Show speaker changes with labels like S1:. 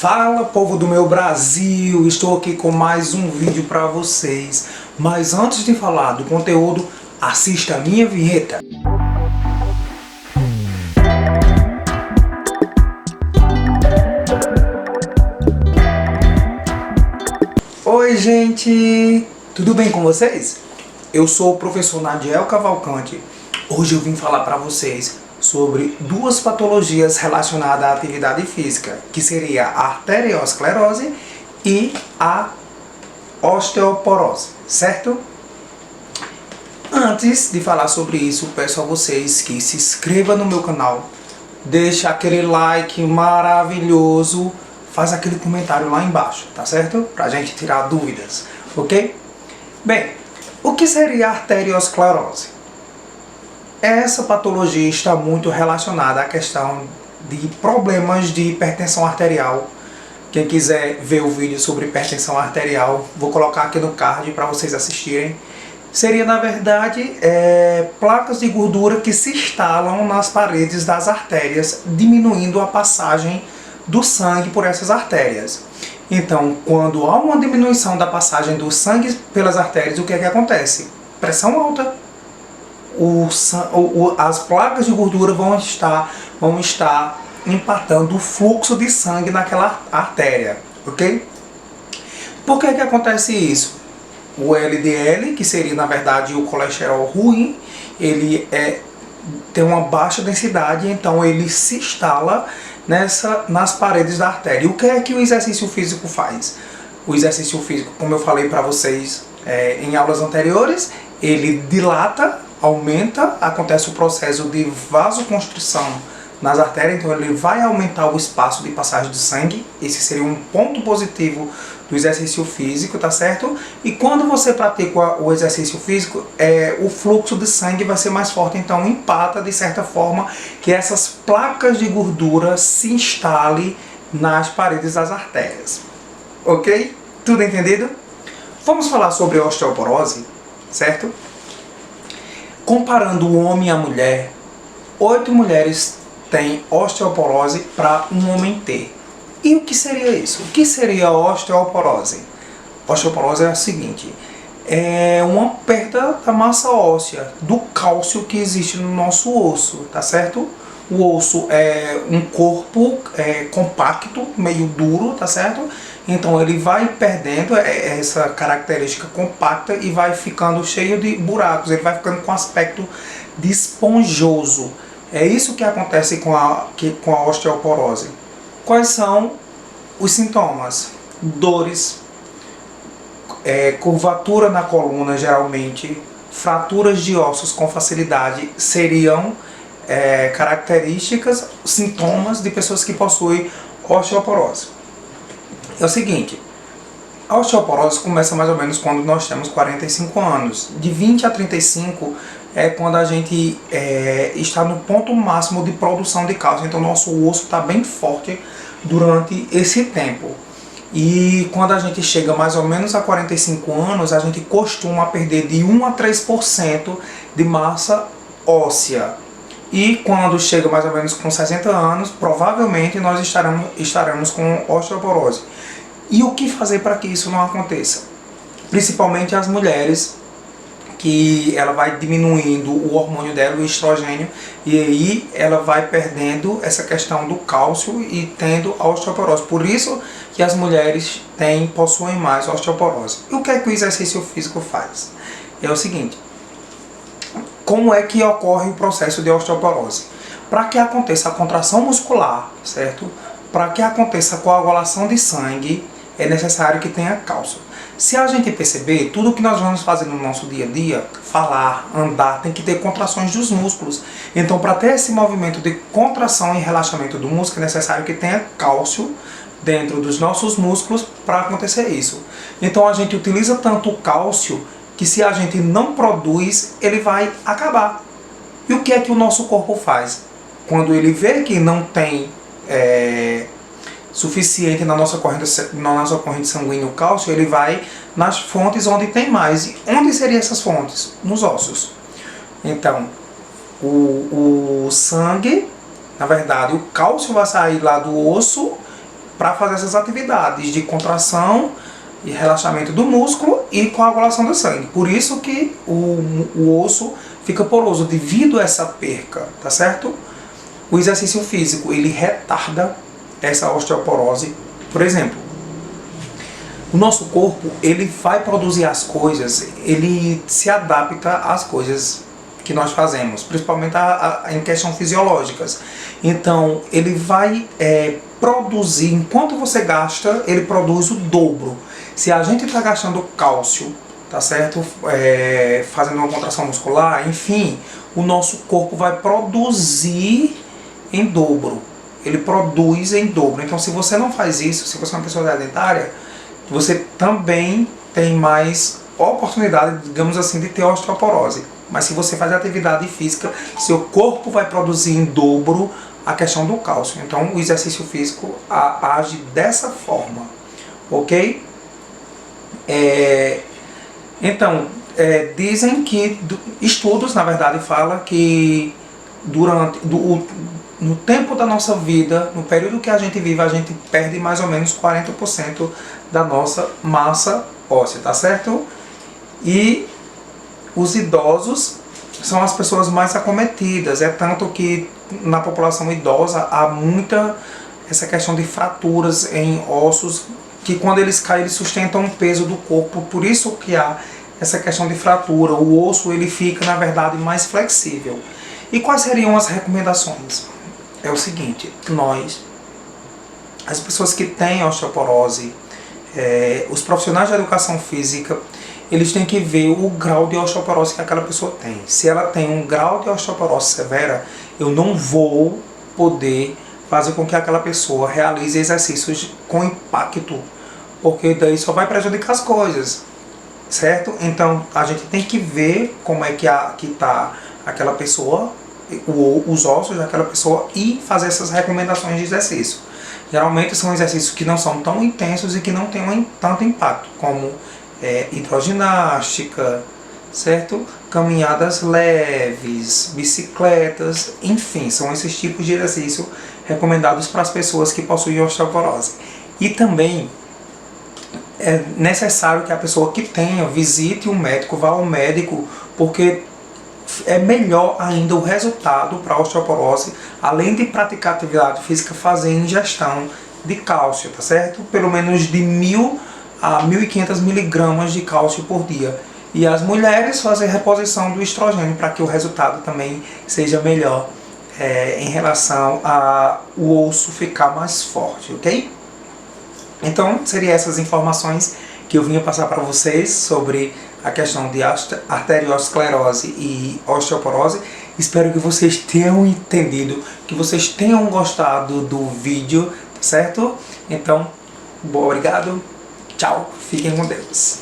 S1: Fala, povo do meu Brasil, estou aqui com mais um vídeo para vocês. Mas antes de falar do conteúdo, assista a minha vinheta. Oi, gente! Tudo bem com vocês? Eu sou o professor Nadiel Cavalcante. Hoje eu vim falar para vocês sobre duas patologias relacionadas à atividade física, que seria a arteriosclerose e a osteoporose, certo? Antes de falar sobre isso, peço a vocês que se inscrevam no meu canal, deixe aquele like maravilhoso, faz aquele comentário lá embaixo, tá certo? Pra gente tirar dúvidas, ok? Bem, o que seria a arteriosclerose? Essa patologia está muito relacionada à questão de problemas de hipertensão arterial. Quem quiser ver o vídeo sobre hipertensão arterial, vou colocar aqui no card para vocês assistirem. Seria, na verdade, placas de gordura que se instalam nas paredes das artérias, diminuindo a passagem do sangue por essas artérias. Então, quando há uma diminuição da passagem do sangue pelas artérias, o que é que acontece? Pressão alta. As placas de gordura vão estar impactando o fluxo de sangue naquela artéria, ok? Por que que acontece isso? O LDL, que seria na verdade o colesterol ruim, ele tem uma baixa densidade, então ele se instala nas paredes da artéria. E o que é que o exercício físico faz? O exercício físico, como eu falei para vocês em aulas anteriores, ele dilata, aumenta, acontece o processo de vasoconstrição nas artérias, então ele vai aumentar o espaço de passagem de sangue. Esse seria um ponto positivo do exercício físico, tá certo? E quando você pratica o exercício físico, o fluxo de sangue vai ser mais forte, então empata de certa forma que essas placas de gordura se instalem nas paredes das artérias. Ok? Tudo entendido? Vamos falar sobre a osteoporose, certo? Comparando o homem e a mulher, 8 mulheres têm osteoporose para um homem ter. E o que seria isso? O que seria a osteoporose? Osteoporose é a seguinte, é uma perda da massa óssea, do cálcio que existe no nosso osso, tá certo? O osso é um corpo compacto, meio duro, tá certo? Então ele vai perdendo essa característica compacta e vai ficando cheio de buracos, ele vai ficando com aspecto de esponjoso. É isso que acontece com a osteoporose. Quais são os sintomas? Dores, curvatura na coluna geralmente, fraturas de ossos com facilidade seriam características, sintomas de pessoas que possuem osteoporose. É o seguinte, a osteoporose começa mais ou menos quando nós temos 45 anos. De 20 a 35 é quando a gente está no ponto máximo de produção de cálcio. Então nosso osso está bem forte durante esse tempo. E quando a gente chega mais ou menos a 45 anos, a gente costuma perder de 1 a 3% de massa óssea. E quando chega mais ou menos com 60 anos, provavelmente nós estaremos com osteoporose. E o que fazer para que isso não aconteça? Principalmente as mulheres, que ela vai diminuindo o hormônio dela, o estrogênio, e aí ela vai perdendo essa questão do cálcio e tendo a osteoporose. Por isso que as mulheres possuem mais osteoporose. E o que é que o exercício físico faz? É o seguinte, como é que ocorre o processo de osteoporose? Para que aconteça a contração muscular, certo? Para que aconteça a coagulação de sangue, é necessário que tenha cálcio. Se a gente perceber, tudo que nós vamos fazer no nosso dia a dia, falar, andar, tem que ter contrações dos músculos. Então, para ter esse movimento de contração e relaxamento do músculo, é necessário que tenha cálcio dentro dos nossos músculos para acontecer isso. Então, a gente utiliza tanto o cálcio que se a gente não produz, ele vai acabar. E o que é que o nosso corpo faz? Quando ele vê que não tem suficiente na nossa corrente sanguínea o cálcio, ele vai nas fontes onde tem mais. E onde seriam essas fontes? Nos ossos. Então, o sangue, na verdade, o cálcio vai sair lá do osso para fazer essas atividades de contração e relaxamento do músculo e coagulação do sangue. Por isso que o osso fica poroso devido a essa perca, tá certo? O exercício físico, ele retarda essa osteoporose. Por exemplo, o nosso corpo, ele vai produzir as coisas, ele se adapta às coisas que nós fazemos, principalmente em questões fisiológicas. Então, ele vai produzir, enquanto você gasta, ele produz o dobro. Se a gente está gastando cálcio, tá certo? Fazendo uma contração muscular, enfim, o nosso corpo vai produzir em dobro. Ele produz em dobro. Então, se você não faz isso, se você é uma pessoa sedentária, você também tem mais oportunidade, digamos assim, de ter osteoporose. Mas se você faz atividade física, seu corpo vai produzir em dobro a questão do cálcio. Então, o exercício físico age dessa forma, ok? Então, dizem que, estudos, na verdade, falam que no tempo da nossa vida, no período que a gente vive, a gente perde mais ou menos 40% da nossa massa óssea, tá certo? E os idosos são as pessoas mais acometidas, tanto que na população idosa há muita essa questão de fraturas em ossos, que quando eles caem, eles sustentam o peso do corpo, por isso que há essa questão de fratura, o osso ele fica, na verdade, mais flexível. E quais seriam as recomendações? É o seguinte, as pessoas que têm osteoporose, os profissionais de educação física, eles têm que ver o grau de osteoporose que aquela pessoa tem. Se ela tem um grau de osteoporose severa, eu não vou poder fazer com que aquela pessoa realize exercícios com impacto, porque daí só vai prejudicar as coisas, certo? Então a gente tem que ver como é que está aquela pessoa, os ossos daquela pessoa, e fazer essas recomendações de exercício. Geralmente são exercícios que não são tão intensos e que não têm tanto impacto, como hidroginástica, certo? Caminhadas leves, bicicletas, enfim, são esses tipos de exercício recomendados para as pessoas que possuem osteoporose. E também é necessário que a pessoa que tenha visite um médico, vá ao médico, porque é melhor ainda o resultado para a osteoporose, além de praticar atividade física, fazer ingestão de cálcio, tá certo? Pelo menos de 1000 a 1500 miligramas de cálcio por dia. E as mulheres fazem reposição do estrogênio para que o resultado também seja melhor em relação a o osso ficar mais forte, ok? Então, seriam essas informações que eu vinha passar para vocês sobre a questão de arteriosclerose e osteoporose. Espero que vocês tenham entendido, que vocês tenham gostado do vídeo, tá certo? Então, obrigado, tchau, fiquem com Deus.